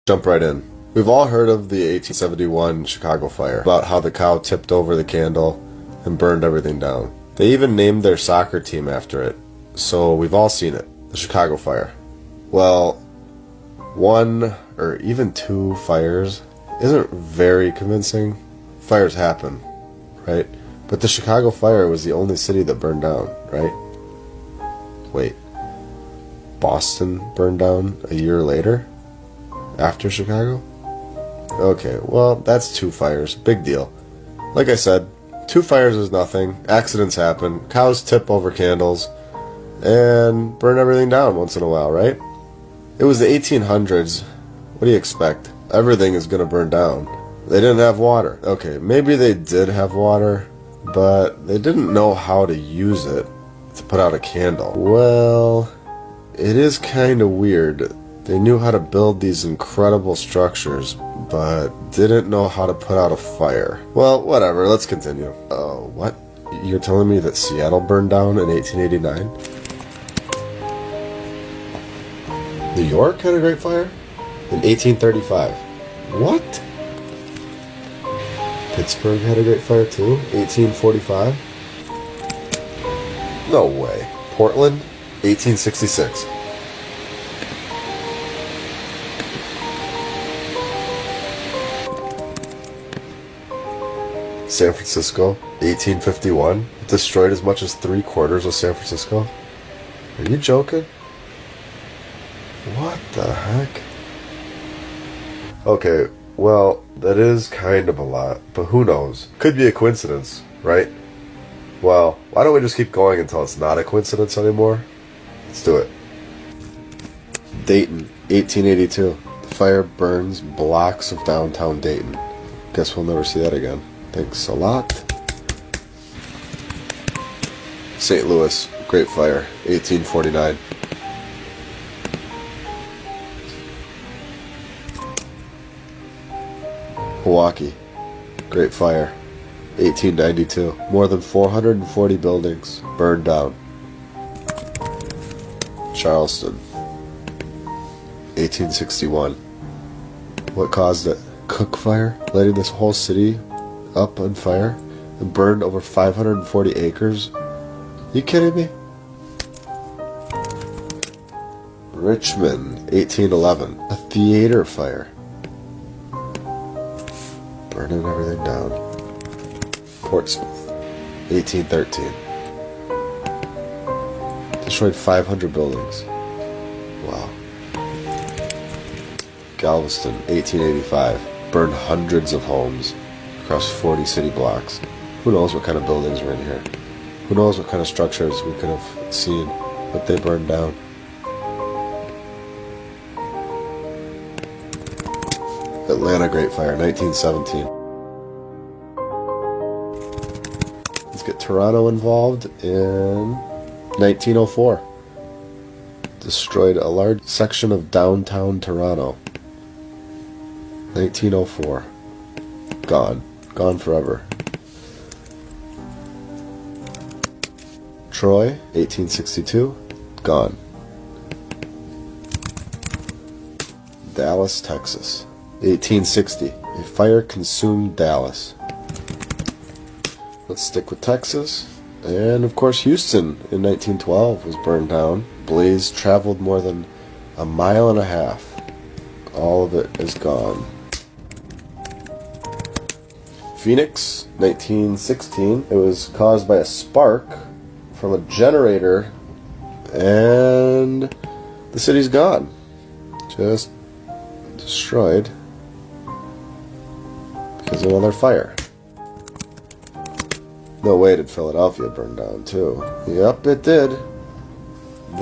Jump right in. We've all heard of the 1871 Chicago fire, about how the cow tipped over the candle and burned everything down. They even named their soccer team after it, so we've all seen it, the Chicago fire. Well, one or even two fires isn't very convincing. Fires happen, right? But the Chicago fire was the only city that burned down, right? Wait, Boston burned down a year later? After Chicago? Okay, well, that's two fires. Big deal. Like I said, two fires is nothing. Accidents happen. Cows tip over candles and burn everything down once in a while, right? It was the 1800s. What do you expect? Everything is going to burn down. They didn't have water. Okay, maybe they did have water, but they didn't know how to use it to put out a candle. Well, it is kind of weird. They knew how to build these incredible structures, but didn't know how to put out a fire. Well, whatever, let's continue. What? You're telling me that Seattle burned down in 1889? New York had a Great Fire? In 1835. What? Pittsburgh had a Great Fire too? 1845? No way. Portland? 1866. San Francisco, 1851. It destroyed as much as 3/4 of San Francisco. Are you joking? What the heck? Okay, well, that is kind of a lot, but who knows? Could be a coincidence, right? Well, why don't we just keep going until it's not a coincidence anymore? Let's do it. Dayton, 1882. The fire burns blocks of downtown Dayton. Guess we'll never see that again. Thanks a lot. St. Louis, Great Fire, 1849. Milwaukee, Great Fire, 1892. More than 440 buildings burned down. Charleston, 1861. What caused it? Cook Fire, lighting this whole city up on fire and burned over 540 acres. You kidding me? Richmond, 1811. A theater fire. Burning everything down. Portsmouth, 1813. Destroyed 500 buildings. Wow. Galveston, 1885. Burned hundreds of homes across 40 city blocks. Who knows what kind of buildings were in here? Who knows what kind of structures we could have seen, but they burned down. Atlanta Great Fire, 1917. Let's get Toronto involved in 1904. Destroyed a large section of downtown Toronto. 1904. Gone. Gone forever. Troy, 1862. Gone. Dallas, Texas, 1860. A fire consumed Dallas. Let's stick with Texas. And of course Houston in 1912 was burned down. Blaze traveled more than a mile and a half. All of it is gone. Phoenix, 1916. It was caused by a spark from a generator, and the city's gone. Just destroyed because of another fire. No way did Philadelphia burn down too. Yep, it did.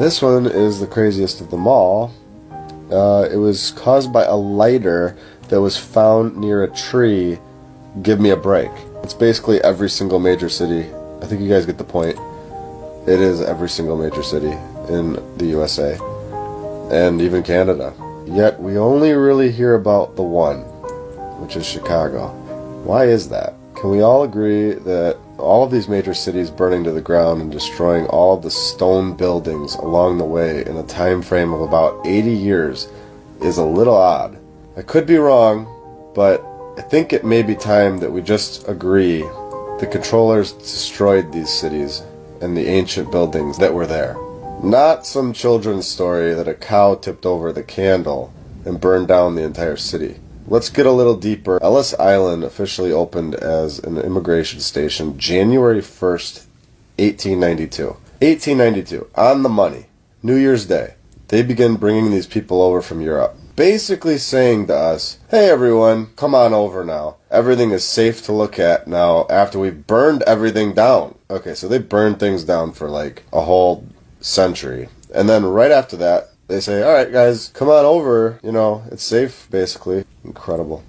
This one is the craziest of them all. It was caused by a lighter that was found near a tree. Give me a break. It's basically every single major city. I think you guys get the point. It is every single major city in the USA and even Canada. Yet we only really hear about the one, which is Chicago. Why is that? Can we all agree that all of these major cities burning to the ground and destroying all of the stone buildings along the way in a time frame of about 80 years is a little odd? I could be wrong, but I think it may be time that we just agree the controllers destroyed these cities and the ancient buildings that were there. Not some children's story that a cow tipped over the candle and burned down the entire city. Let's get a little deeper. Ellis Island officially opened as an immigration station January 1st, 1892. 1892, on the money. New Year's Day. They begin bringing these people over from Europe, basically saying to us, hey everyone, come on over now. Everything is safe to look at now after we burned everything down. Okay, so they burned things down for like a whole century. And then right after that, they say, all right guys, come on over, it's safe, basically. Incredible.